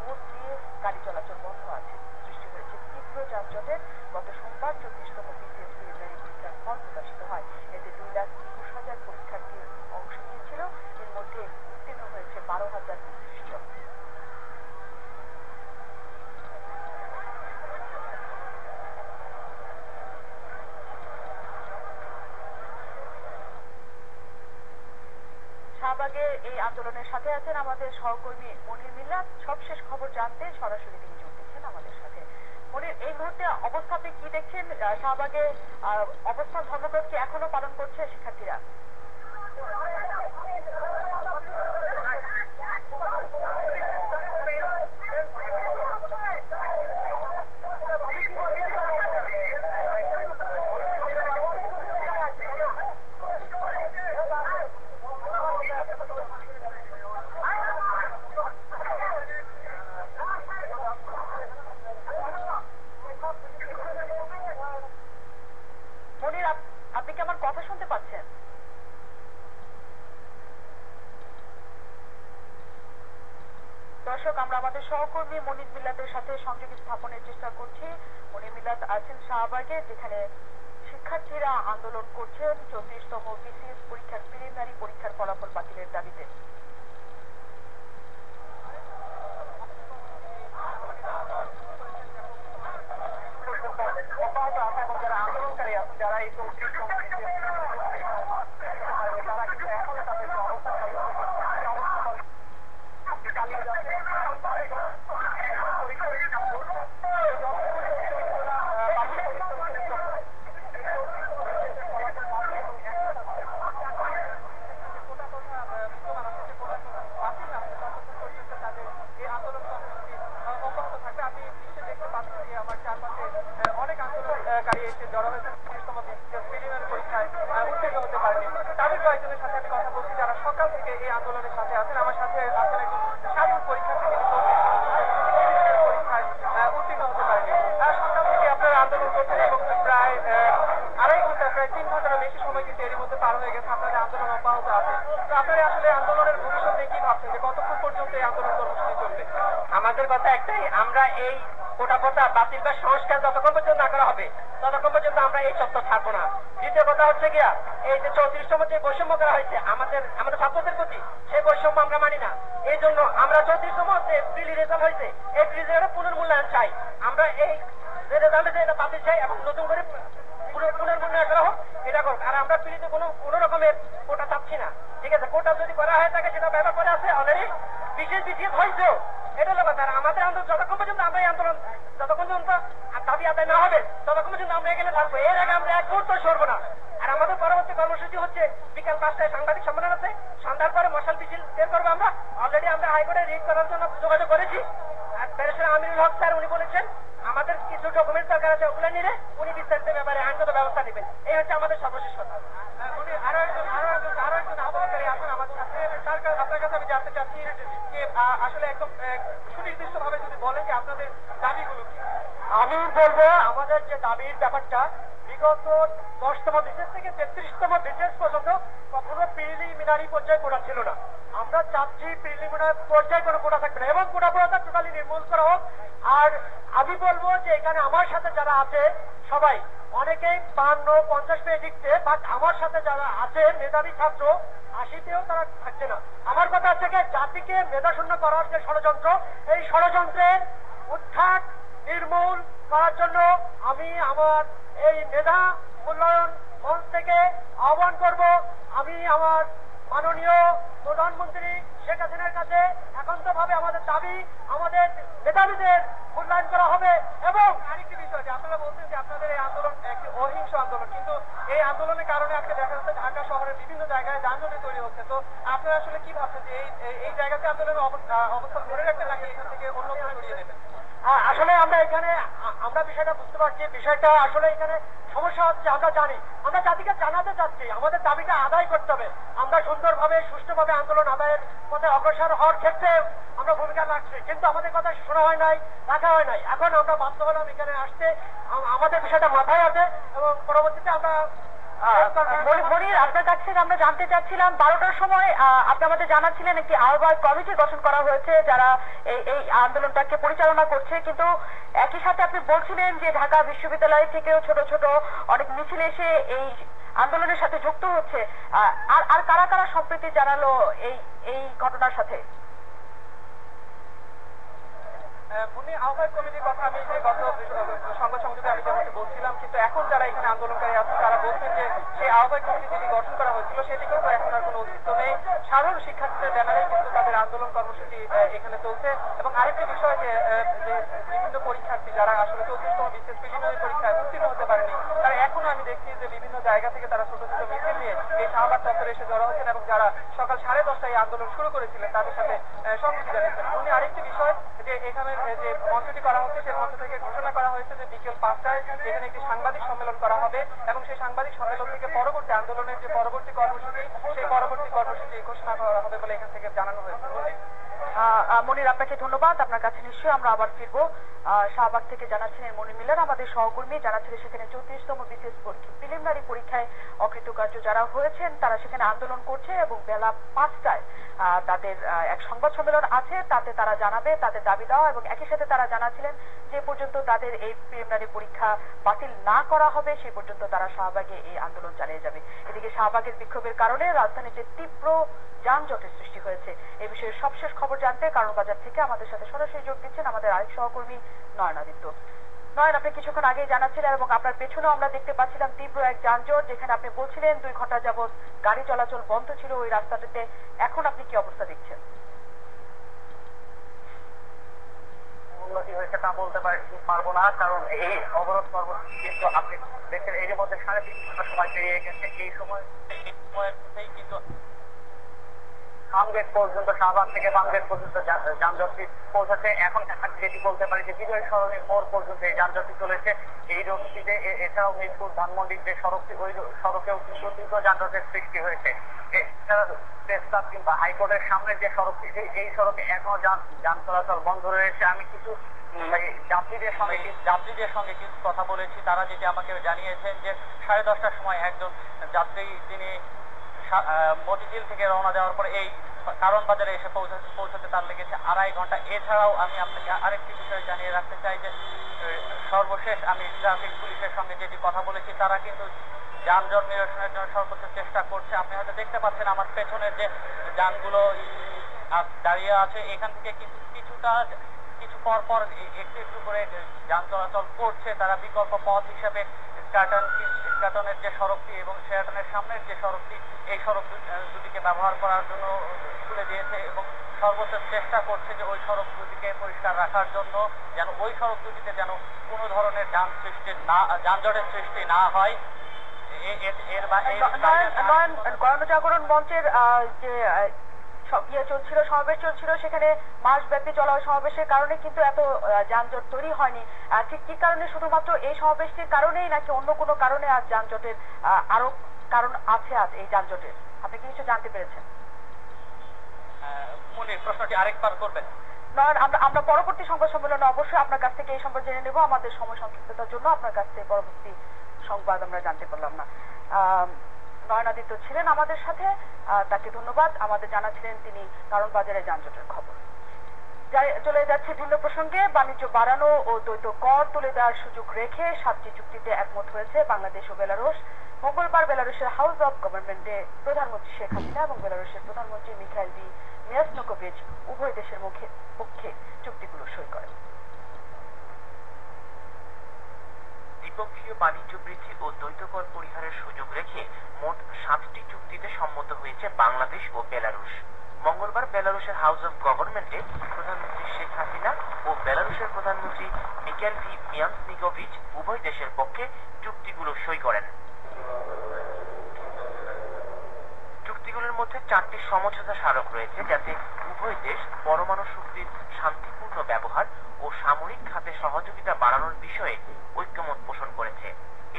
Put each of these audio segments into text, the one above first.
Road দিয়ে গাড়ি চলাচল বন্ধ আছে। সৃষ্টি হয়েছে তীব্র যানজটের। গত সোমবার 34তম বিসিএস প্রিলিমিনারি পরীক্ষার ফল প্রকাশিত হয়। এতে 2,21,000 পরীক্ষার্থী অংশ নিয়েছিল। এর মধ্যে উত্তীর্ণ হয়েছে 12,029 জন। শাহবাগে এই আন্দোলনের সাথে আছেন আমাদের সহকর্মী মনির মিল্লাত। সবশেষ খবর জানতে সরাসরি তিনি যোগ দিচ্ছেন আমাদের সাথে। মনির, এই মুহূর্তে অবস্থা আপনি কি দেখছেন? শাহবাগে অবস্থান ধর্মঘট কি এখনো পালন করছে শিক্ষার্থীরা? মনির, আপনি কি আমার কথা শুনতে পাচ্ছেন? দর্শক, আমরা আমাদের সহকর্মী মনির মিল্লাতের সাথে সংযোগ স্থাপনের চেষ্টা করছি। মনির মিল্লাত আছেন শাহবাগে, যেখানে শিক্ষার্থীরা আন্দোলন করছেন 34তম বিসিএস পরীক্ষার প্রিলিমিনারি পরীক্ষার ফলাফল বাতিলের দাবিতে। যারা আন্দোলনকারী আছেন, যারা এই 34তম এসে জড়ো হয়েছে 34তম প্রিলিমিনারি পরীক্ষায় উত্তীর্ণ হতে পারেনি। তাদের কয়েকজনের সাথে আমি কথা বলছি যারা সকাল থেকে এই আন্দোলনের সাথে আছেন। আমার সাথে আছেন একজন সাধারণ পরীক্ষার্থী, তিনি পরীক্ষায় উত্তীর্ণ হতে পারেনি। সকাল থেকে আপনারা আন্দোলন করছেন এবং প্রায় আড়াই ঘন্টা, প্রায় 3 ঘন্টারও বেশি সময় কিন্তু এরই মধ্যে পার হয়ে গেছে। আপনাদের আন্দোলন অব্যাহত আছে। তো আপনারা আসলে আন্দোলনের ভবিষ্যৎ নিয়ে কি ভাবছেন, যে কতক্ষণ পর্যন্ত এই আন্দোলন কর্মসূচি চলবে? আমাদের কথা একটাই, আমরা এই কোটা বাতিল বা সংস্কার যতক্ষণ পর্যন্ত না করা হবে ততক্ষণ পর্যন্ত আমরা এই চত্বর থাকবো না। দ্বিতীয় কথা হচ্ছে গিয়া, এই যে 34তম যে বৈষম্য করা হয়েছে আমাদের ছাত্রদের প্রতি, সেই বৈষম্য আমরা মানি না। এই জন্য আমরা 34তম যে প্রিলি রেজাল্ট হয়েছে, এই প্রিলি রেজাল্টের পুনর্মূল্যায়ন চাই। আমরা এই যে রেজাল্টে যে এটা বাতিল চাই এবং নতুন করে পুনর্মূল্যায়ন করা হোক, এটা করুক। আর আমরা প্রিলিতে কোনো রকমের কোটা চাচ্ছি না। ঠিক আছে, কোটা যদি করা হয়ে থাকে সেটা ব্যবহার করে আছে অলরেডি বিশেষ হয়েছে। এটা হলো কথা। আমাদের আন্দোলন যতক্ষণ পর্যন্ত আমরা এই আন্দোলন যতক্ষণ পর্যন্ত দাবি আদায় না হবে ততক্ষণ পর্যন্ত আমরা এখানে থাকবো। এর আগে আমরা এক মুহূর্ত সরবো না। আর আমাদের পরবর্তী কর্মসূচি হচ্ছে বিকাল 5টায় সাংবাদিক সম্মেলন আছে। সন্ধ্যার পরে মশাল মিছিল বের করবো আমরা। অলরেডি আমরা হাইকোর্টে রিট করার জন্য যোগাযোগ করেছি। আর ব্যারিস্টার আমিনুল হক স্যার উনি বলেছেন আমাদের কিছু ডকুমেন্ট দরকার আছে, ওগুলো নিলে উনি বিস্তারিত ব্যাপারে আইনগত ব্যবস্থা নেবেন। এই হচ্ছে আমাদের সর্বশেষ কথা। উনি আরো একজন আন্দোলনকারী আছেন আমাদের সাথে। আপনার কাছে আমি জানতে চাচ্ছি যে আসলে একদম সুনির্দিষ্ট ভাবে যদি বলেন যে আপনাদের দাবিগুলো কি? আমি বলবো আমাদের যে দাবির ব্যাপারটা, বিগত 10তম বিশেষ থেকে 33তম বিশেষ পর্যন্ত কখনো প্রিলিমিনারি পর্যায়ে কোটা ছিল না। আমরা চাচ্ছি প্রিলিমিনারি পর্যায়ে কোনো কোটা থাকবে না এবং কোটা প্রথা টোটালি নির্মূল করা হোক। আর আমি বলবো যে এখানে আমার সাথে যারা আছে সবাই, অনেকেই 52-50 পেয়ে লিখছে, বাট আমার সাথে যারা আছে মেধাবী ছাত্র 80তেও তারা থাকছে না। আমার কথা হচ্ছে যে জাতিকে মেধাশূন্য করার যে ষড়যন্ত্র, এই ষড়যন্ত্রের উৎখাত নির্মূল করার জন্য আমি আমার এই মেধা মূল্যায়ন মঞ্চ থেকে আহ্বান করব। আমি আমার মাননীয় প্রধানমন্ত্রী শেখ হাসিনার কাছে একান্তভাবে আমাদের দাবি, আমাদের মেধাবীদের মূল্যায়ন করা হবে। এবং আরেকটি বিষয়, যে আপনারা বলছেন যে আপনাদের এই আন্দোলন একটি অহিংস আন্দোলন, কিন্তু এই আন্দোলনের কারণে আজকে দেখা যাচ্ছে ঢাকা শহরের বিভিন্ন জায়গায় যানজটে তৈরি হচ্ছে। তো আপনারা আসলে কি ভাবছেন যে এই জায়গাতে আন্দোলনের অবস্থান ধরে রাখতে নাকি এখান থেকে অন্য কেউ সরিয়ে দেবেন? আসলে আমরা বিষয়টা বুঝতে পারছি। বিষয়টা আসলে এখানে সমস্যা হচ্ছে, আমরা জানি। আমরা জাতিকে জানাতে চাচ্ছি আমাদের দাবিটা আদায় করতে হবে। আমরা সুন্দরভাবে সুষ্ঠুভাবে আন্দোলন আদায়ের পথে অগ্রসর হওয়ার ক্ষেত্রে আমরা ভূমিকা রাখছি, কিন্তু আমাদের কথা শোনা হয় নাই, রাখা হয় নাই। এখন আমরা বাধ্য হলাম এখানে আসতে। আমাদের বিষয়টা মাথায় আছে এবং পরবর্তীতে আমরা মনির, আপনার কাছ থেকে আমরা জানতে চাচ্ছিলাম 12টার সময় আপনি আমাদের জানাচ্ছিলেন একটি আহ্বায়ক কমিটি গঠন করা হয়েছে যারা এই আন্দোলনটাকে পরিচালনা করছে, কিন্তু একই সাথে আপনি বলছিলেন যে ঢাকা বিশ্ববিদ্যালয় থেকেও ছোট ছোট অনেক মিছিল এসে এই আন্দোলনের সাথে যুক্ত হচ্ছে। আর কারা কারা সম্প্রীতি জানালো এই ঘটনার সাথে? আহ্বায়ক কমিটির কথা আমি গত সংবাদ সংযোগে আমি যেমন বলছিলাম, কিন্তু এখন যারা এখানে আন্দোলনকারী আছেন তারা বলছেন যে সেই আহ্বায়ক কমিটি যেটি গঠন করা হয়েছিল সেটি কিন্তু এখন আর কোনো অস্তিত্ব নেই। সাধারণ শিক্ষার্থীদের ব্যানারেই কিন্তু তাদের আন্দোলন কর্মসূচি এখানে চলছে। এবং আরেকটি বিষয় যে বিভিন্ন পরীক্ষার্থী যারা আসলে 34তম বিসিএস প্রিলিমিনারি পরীক্ষায় উত্তীর্ণ হতে পারেনি, তারা এখনো আমি দেখছি যে বিভিন্ন জায়গা থেকে তারা ছোট ছোট মিছিল নিয়ে এই শাহবাগ চত্বরে এসে জড়ো হচ্ছেন এবং যারা সকাল 10:30টায় এই আন্দোলন শুরু করেছিলেন তাদের সাথে সংগতি জানিয়েছেন। উনি আরেকটি বিষয় যে এখানে যে মঞ্চটি করা হচ্ছে সেই মঞ্চ থেকে ঘোষণা করা হয়েছে যে বিকেল 5টায় এখানে একটি সাংবাদিক সম্মেলন করা হবে এবং সেই সাংবাদিক সম্মেলন থেকে পরবর্তী আন্দোলনের যে পরবর্তী কর্মসূচি সেই পরবর্তী কর্মসূচি ঘোষণা করা হবে বলে এখান থেকে জানানো হয়েছে। মনির, আপনাকে ধন্যবাদ। আপনার কাছে নিশ্চয়ই আমরা আবার ফিরবো। শাহবাগ থেকে জানাচ্ছিলেন মনির মিলার, আমাদের সহকর্মী জানাচ্ছিলেন সেখানে 34তম বিসিএস প্রিলিমিনারি পরীক্ষায় অকৃতকার্য যারা হয়েছেন তারা সেখানে আন্দোলন করছে এবং বেলা 5টায় তাদের এক সংবাদ সম্মেলন আছে, তাতে তারা জানাবে তাদের দাবি দেওয়া, এবং একই সাথে তারা জানাচ্ছিলেন যে পর্যন্ত তাদের এই প্রিলিমিনারি পরীক্ষা বাতিল না করা হবে সেই পর্যন্ত তারা শাহবাগে এই আন্দোলন চালিয়ে যাবে। এদিকে শাহবাগের বিক্ষোভের কারণে রাজধানীতে তীব্র যানজটের সৃষ্টি হয়েছে। এই বিষয়ে সবশেষ খবর জানতে কারণ বাজার থেকে আমাদের সাথে সরাসরি যোগ দিচ্ছেন আমাদের আরেক সহকর্মী নয়নাদিত্য। নয়ন, আপনি কিছুক্ষণ আগে জানাচ্ছিলেন এবং আপনার পেছনেও আমরা দেখতে পাচ্ছিলাম তীব্র এক যানজট, যেখানে আপনি বলছিলেন 2 ঘন্টা যাবৎ গাড়ি চলাচল বন্ধ ছিল ওই রাস্তাটিতে। এখন আপনি কি অবস্থা দেখছেন? উন্নতি হয়েছে তা বলতে পারবো না, কারণ এই অবরোধ কর্মসূচি কিন্তু আপনি দেখছেন এর মধ্যে 3.5 ঘন্টা সময় পেরিয়ে গেছে। এই সময়ের কিন্তু ফার্মগেট পর্যন্ত, শাহবাগ থেকে ফার্মগেট পর্যন্ত যানজটটি পৌঁছাচ্ছে। এখন যেটি বলতে পারি যে বিজয় সরণির মোড় পর্যন্ত এই যানজটটি চলেছে। এই রোডটিতে এছাড়াও মিরপুর ধানমন্ডির যে সড়কটি ওই সড়কেও কিন্তু তীব্র যানজটের সৃষ্টি হয়েছে। এছাড়া প্রেস ক্লাব কিংবা হাইকোর্টের সামনে যে সড়কটি এই সড়কে এখনো যান চলাচল বন্ধ রয়েছে। আমি কিছু যাত্রীদের সঙ্গে কিছু কথা বলেছি, তারা যেটি আমাকে জানিয়েছেন যে 10:30টার সময় একজন যাত্রী তিনি মতিঝিল থেকে রওনা দেওয়ার পরে এই কারণ বাজারে এসে পৌঁছতে তার লেগেছে 2.5 ঘন্টা। এছাড়াও আমি আপনাকে আরেকটি বিষয় জানিয়ে রাখতে চাই যে সর্বশেষ আমি ট্রাফিক পুলিশের সঙ্গে যেটি কথা বলেছি, তারা কিন্তু যানজট নিরসনের জন্য সর্বোচ্চ চেষ্টা করছে। আপনি হয়তো দেখতে পাচ্ছেন আমার পেছনের যে যানগুলো দাঁড়িয়ে আছে, এখান থেকে কিন্তু কিছু পর পর একটু একটু করে যান চলাচল করছে। তারা বিকল্প পথ হিসেবে কাটনের যে সড়কটি এবং শেরাটনের সামনের যে সড়কটি, এই সড়ক দুটিকে ব্যবহার করার জন্য খুলে দিয়েছে এবং সর্বোচ্চ চেষ্টা করছে যে ওই সড়ক দুটিকে পরিষ্কার রাখার জন্য, যেন ওই সড়ক দুটিতে যেন কোনো ধরনের যানজটের সৃষ্টি না হয়। গণজাগরণ মঞ্চের যে চলছিল, সমাবেশ চলছিল, সেখানে মাসব্যাপী চলা সমাবেশের কারণে কিন্তু এত যানজট তৈরি হয়নি। ঠিক কি কারণে? শুধুমাত্র এই সমাবেশটির কারণেই নাকি অন্য কোনো কারণে আজ যানজটের আরো কারণ আছে আজ এই যানজটের? আপনি কি কিছু জানতে পেরেছেন? প্রশ্নটি আরেকবার করবেন? নয়ন, আমরা পরবর্তী সংবাদ সম্মেলনে অবশ্যই আপনার কাছ থেকে এই সম্পর্কে জেনে নেব। আমাদের সময় সংক্ষিপ্ততার জন্য আপনার কাছ থেকে পরবর্তী সংবাদ আমরা জানতে পারলাম না। নয়নাদিত্য ছিলেন আমাদের সাথে, তাকে ধন্যবাদ। আমাদের জানাচ্ছিলেন তিনি কারণ বাজারে যানজটের খবর। চলে যাচ্ছে ভিন্ন প্রসঙ্গে। বাণিজ্য বাড়ানো ও দ্বৈত কর তুলে দেওয়ার সুযোগ রেখে 7টি চুক্তিতে একমত হয়েছে বাংলাদেশ ও বেলারুশ। মঙ্গলবার বেলারুশের হাউস অব গভর্নমেন্টে প্রধানমন্ত্রী শেখ হাসিনা এবং বেলারুশের প্রধানমন্ত্রী মিখাইল মিয়াসনুকোভিচ উভয় দেশের পক্ষে চুক্তিগুলো সই করেন। দ্বিপক্ষীয় বাণিজ্য বৃদ্ধি ও দ্বৈত কর পরিহারের সুযোগ রেখে মোট 7টি চুক্তিতে সম্মত হয়েছে বাংলাদেশ ও বেলারুশ। মঙ্গলবার বেলারুশের হাউস অব গভর্নমেন্টে প্রধানমন্ত্রী শেখ হাসিনা ও বেলারুশের প্রধানমন্ত্রী মিখাইল মিয়াসনুকোভিচ উভয় দেশের পক্ষে চুক্তিগুলো সই করেন। চুক্তিগুলোর মধ্যে 4টি সমঝোতা স্মারক রয়েছে, যাতে উভয় দেশ পরমাণু শক্তির শান্তিপূর্ণ ব্যবহার ও সামরিক খাতে সহযোগিতা বাড়ানোর বিষয়ে ঐক্যমত পোষণ করেছে।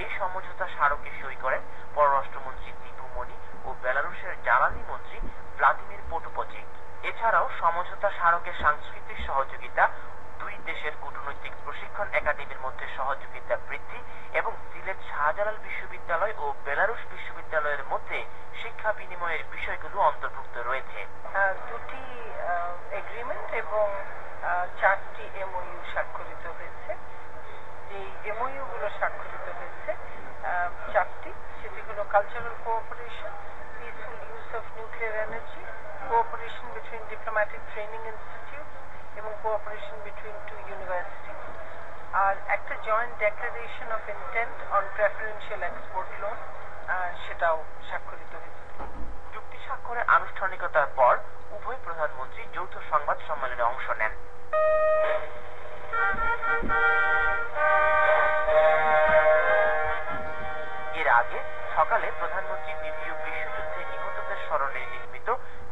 এই সমঝোতা স্মারকে সই করেন পররাষ্ট্রমন্ত্রী দীপু মনি ও বেলারুশের জ্বালানি মন্ত্রী ভ্লাদিমির পোটোপচিক। এছাড়াও সমঝোতা স্মারকের সাংস্কৃতিক সহযোগিতা, দুই দেশের কূটনৈতিক প্রশিক্ষণ একাডেমির মধ্যে সহযোগিতা বৃদ্ধি এবং সিলেট শাহজাহান শাহজালাল বিশ্ববিদ্যালয় ও বেলারুশ বিশ্ববিদ্যালয়ের মধ্যে শিক্ষা বিনিময়ের বিষয়গুলো অন্তর্ভুক্ত রয়েছে। দুটি এগ্রিমেন্ট এবং 4টি এমওইউ স্বাক্ষরিত হয়েছে। যে এমওইউ গুলো স্বাক্ষরিত হয়েছে 4টি, সেটি হলো cultural cooperation, peaceful use of nuclear energy, cooperation between diplomatic training institute এবং কোঅপারেশন বিটুইন 2 ইউনিভার্সিটিজ। আর একটা joint declaration of intent on preferential export loan, সেটাও স্বাক্ষরিত হয়েছে। চুক্তি স্বাক্ষরের আনুষ্ঠানিকতার পর উভয় প্রধানমন্ত্রী যৌথ সংবাদ সম্মেলনে অংশ নেন। এর আগে সকালে প্রধানমন্ত্রী দ্বিতীয় বিশ্বযুদ্ধে নিহতদের স্মরণে নির্মিত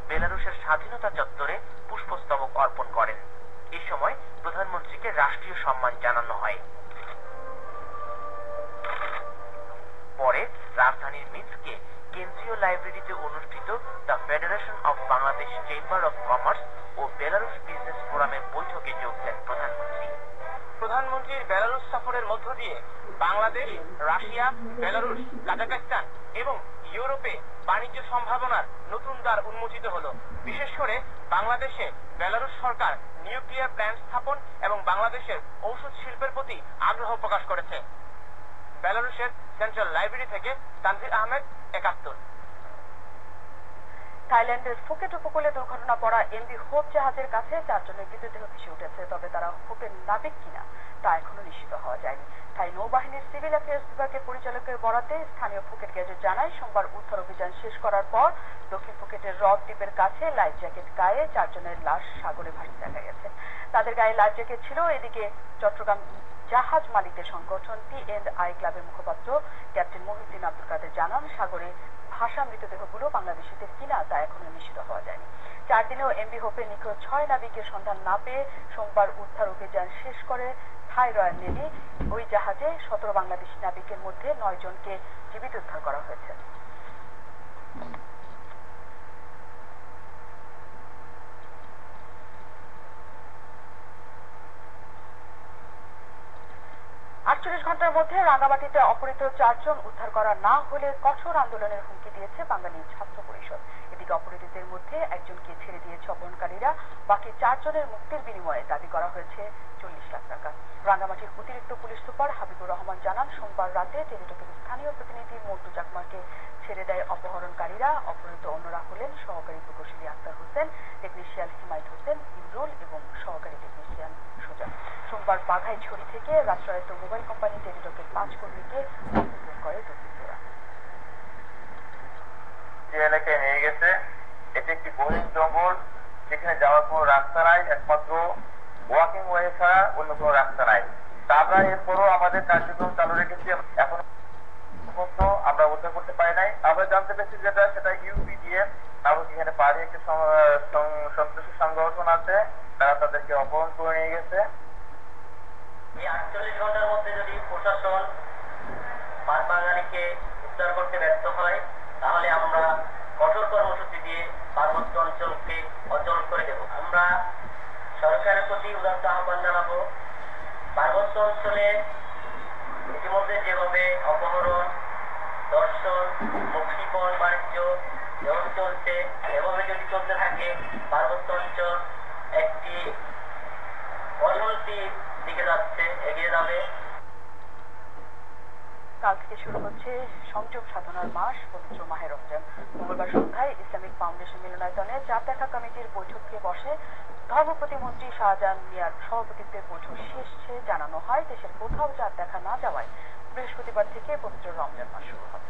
বেলারুশের স্বাধীনতা চত্বরে পুষ্পস্তবক অর্পণ করেন। এ সময় প্রধানমন্ত্রীকে রাষ্ট্রীয় সম্মান জানানো হয়। পরে রাজধানীর মিন্সকে কেন্দ্রীয় লাইব্রেরিতে অনুষ্ঠিত the federation of Bangladesh chamber of commerce ও বেলারুশ বিজনেস ফোরামের বৈঠকে যোগ দেন প্রধানমন্ত্রী। প্রধানমন্ত্রীর বেলারুশ সফরের মধ্য দিয়ে বাংলাদেশ, রাশিয়া, বেলারুশ, কাজাখস্তান এবং ইউরোপে বাণিজ্য সম্ভাবনার নতুন দ্বার উন্মোচিত হলো। বিশেষ করে বাংলাদেশে বেলারুশ সরকার নিউক্লিয়ার প্ল্যান্ট স্থাপন এবং বাংলাদেশের ঔষধ শিল্পের প্রতি আগ্রহ প্রকাশ করেছে। বেলারুশের সেন্ট্রাল লাইব্রেরি থেকে তানভীর আহমেদ, 71। থাইল্যান্ডের ফুকেট উপকূলে দুর্ঘটনা পড়া এমভি হোপ জাহাজের কাছে 4 জনের মৃতদেহ ভেসে উঠেছে, তবে তারা হোপের নাবিক কিনা তা এখনো নিশ্চিত হওয়া যায়নি। থাই নৌবাহিনীর সিভিল অ্যাফেয়ার্স বিভাগের পরিচালকের বরাতে স্থানীয় ফুকেট গ্যাজেট জানায়, সোমবার উদ্ধার অভিযান শেষ করার পর দক্ষিণ ফুকেটের রক দ্বীপের কাছে লাইফ জ্যাকেট গায়ে 4 জনের লাশ সাগরে ভাসতে দেখা গেছে। তাদের গায়ে লাইফ জ্যাকেট ছিল। এদিকে চট্টগ্রাম জাহাজ মালিকদের সংগঠন টি&আই ক্লাবের মুখপাত্র ক্যাপ্টেন মহিউদ্দিন আব্দুল কাদের জানান, সাগরে ভাসা মৃতদেহগুলো বাংলাদেশিদের কিনা তা এখনো নিশ্চিত হওয়া যায়নি। 4 দিনেও এমভি হোপে নিখোঁজ 6 নাবিকের সন্ধান না পেয়ে সোমবার উদ্ধার অভিযান শেষ করে থাই রয়্যাল নেভি। ওই জাহাজে 17 বাংলাদেশি নাবিকের মধ্যে 9 জনকে জীবিত উদ্ধার করা হয়েছে। ঘন্টার মধ্যে রাঙ্গামাটিতে অপহৃত 4 জন উদ্ধার করা না হলে কঠোর আন্দোলনের হুমকি দিয়েছে বাঙালি ছাত্র পরিষদ। এদিকে অপহৃতদের মধ্যে একজনকে ছেড়ে দিয়েছে অপহরণকারীরা, বাকি 4 জনের মুক্তির বিনিময়ে দাবি করা হয়েছে 40 লাখ টাকা। রাঙ্গামাটির অতিরিক্ত পুলিশ সুপার হাবিবুর রহমান জানান, সোমবার রাতে টেলিটকের স্থানীয় প্রতিনিধি মন্টু চাকমাকে ছেড়ে দেয় অপহরণকারীরা। অপহৃত অন্যরা হলেন সহকারী প্রকৌশলী আক্তার হোসেন, টেকনিশিয়ান হিমায়ত হোসেন, ইমরুল এবং সহকারী টেকনিশিয়ান সুজা। সোমবার বাঘাইছড়ি থেকে রাষ্ট্রায়ত্ত মোবাইল কোম্পানি টেলিটকের 5 কর্মীকে অপহরণ করে দুর্বৃত্তরা। যে এলাকায় নিয়ে গেছে, এটি একটি গহীন জঙ্গল, যেখানে যাওয়ার কোনো রাস্তা নাই, একমাত্র ওয়াকিং ওয়ে ছাড়া অন্য কোনো রাস্তা নাই। তা আমরা এরপরও আমাদের কার্যক্রম চালু রেখেছি। এখন পর্যন্ত আমরা উদ্ধার করতে পারি নাই। আমরা জানতে পেরেছি সেটা ইউপিডিএফ নামক এখানে পাহাড়ি একটি সন্ত্রাসী সংগঠন আছে, তারা তাদেরকে অপহরণ করে নিয়ে গেছে। এই 48 ঘন্টার মধ্যে যদি প্রশাসন বাঙালিকে উদ্ধার করতে ব্যর্থ হয়, তাহলে আমরা কঠোর কর্মসূচি দিয়ে পার্বত্য অঞ্চলকে অচল করে দেব। আমরা সরকারের প্রতি উদাত্ত আহ্বান জানাবো, পার্বত্য অঞ্চলে ইতিমধ্যে যেভাবে অপহরণ, দর্শন, মুক্তিপণ বাণিজ্য যেমন চলছে, এভাবে যদি চলতে থাকে পার্বত্য অঞ্চল একটি অশান্তির দিকে যাচ্ছে, এগিয়ে যাবে। কাল থেকে শুরু হচ্ছে সংযম সাধনার মাস, পবিত্র মাহে রমজান। মঙ্গলবার সন্ধ্যায় ইসলামিক ফাউন্ডেশন মিলনায়তনে চাঁদ দেখা কমিটির বৈঠকে বসে ধর্ম প্রতিমন্ত্রী শাহজাহান মিয়ার সভাপতিত্বে বৈঠক শেষে জানানো হয়, দেশের কোথাও চাঁদ দেখা না যাওয়ায় বৃহস্পতিবার থেকে পবিত্র রমজান মাস শুরু হবে।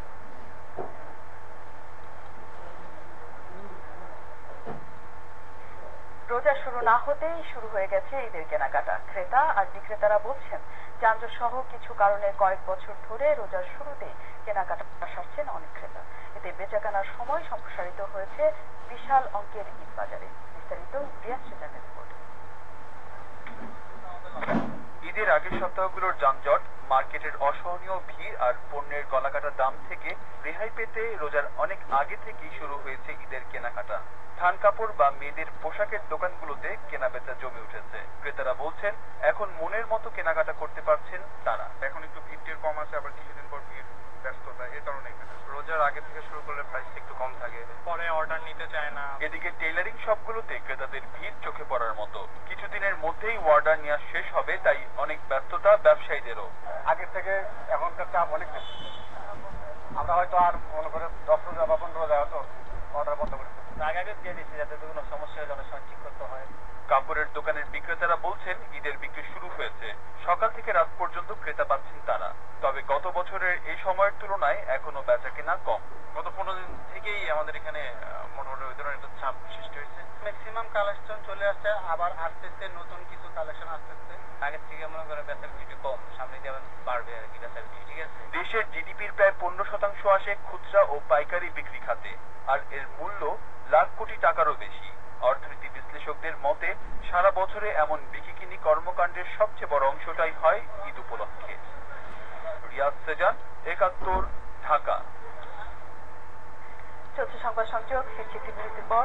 রোজা শুরু না হতেই শুরু হয়ে গেছে ঈদের কেনাকাটা। ক্রেতা আর বিক্রেতারা বলছেন, যানজট সহ কিছু কারণে কয়েক বছর ধরে রোজার শুরুতে কেনাকাটা সারছেন অনেক ক্রেতা। এতে বেচাকেনার সময় সম্প্রসারিত হয়েছে বিশাল অঙ্কের ঈদ বাজারে। বিস্তারিত রিয়াজ সেজানের রিপোর্ট। ঈদের আগের সপ্তাহগুলোর যানজট, মার্কেটের অসহনীয় ভিড় আর পণ্যের গলাকাটা দাম থেকে রেহাই পেতে রোজার অনেক আগে থেকেই শুরু হয়েছে ঈদের কেনাকাটা। থান কাপড় বা মেয়েদের পোশাকের দোকানগুলোতে কেনাবেচা জমে উঠেছে। ক্রেতারা বলছেন, এখন মনের মতো কেনাকাটা করতে পারছেন তারা। এখন একটু ভিড় কম আছে, আবার কিছুদিন পর ভিড় শুরু করলে প্রাইসটা একটু কম থাকে, পরে অর্ডার নিতে চায় না। এদিকে টেইলারিং শপগুলোতে ক্রেতাদের ভিড় চোখে পড়ার মতো। কিছুদিনের মধ্যেই অর্ডার নেওয়া শেষ হবে, তাই অনেক ব্যস্ততা ব্যবসায়ীদেরও। আগের থেকে এখনকার চাপ অনেক বেশি। আমরা হয়তো আর মনে করে 10 রোজা বা 15 রোজা হয়তো অর্ডার বন্ধ করে আগে দিয়ে দিচ্ছি, যাতে কোনো সমস্যা হলে অনেক সময় ঠিক করতে হয়। কাপড়ের দোকানের বিক্রেতারা বলছেন ঈদের বিক্রি শুরু হয়েছে, সকাল থেকে রাত পর্যন্ত ক্রেতা পাচ্ছেন তারা। তবে গত বছরের এই সময়ের তুলনায় এখনো বেচাকেনা কম। গত 15 দিন থেকেই আমাদের এখানে মোটামুটি ওই ধরনের একটা চাপ সৃষ্টি হয়েছে। ম্যাক্সিমাম কালেকশন চলে আসছে, আবার আসতেছে নতুন কিছু কালেকশন আসতেছে। আগের থেকে মনে করে বেচা বিক্রি কম, সামনে দিয়ে বাড়বে আর কি বেচা বিক্রি। ঠিক আছে, দেশের জিডিপির প্রায় 15% আসে খুচরা ও পাইকারি বিক্রি খাতে, আর এর মূল্য লাখ কোটি টাকারও বেশি। অর্থনীতি বিশ্লেষকদের মতে সারা বছরে এমন বিকিকিনি কর্মকাণ্ডের সবচেয়ে বড় অংশটাই হয় ঈদ উপলক্ষে। রিয়াজ সেজান, 71, ঢাকা। চলছে সংবাদ সংযোগ, ফিরছি একটি বিরতির পর।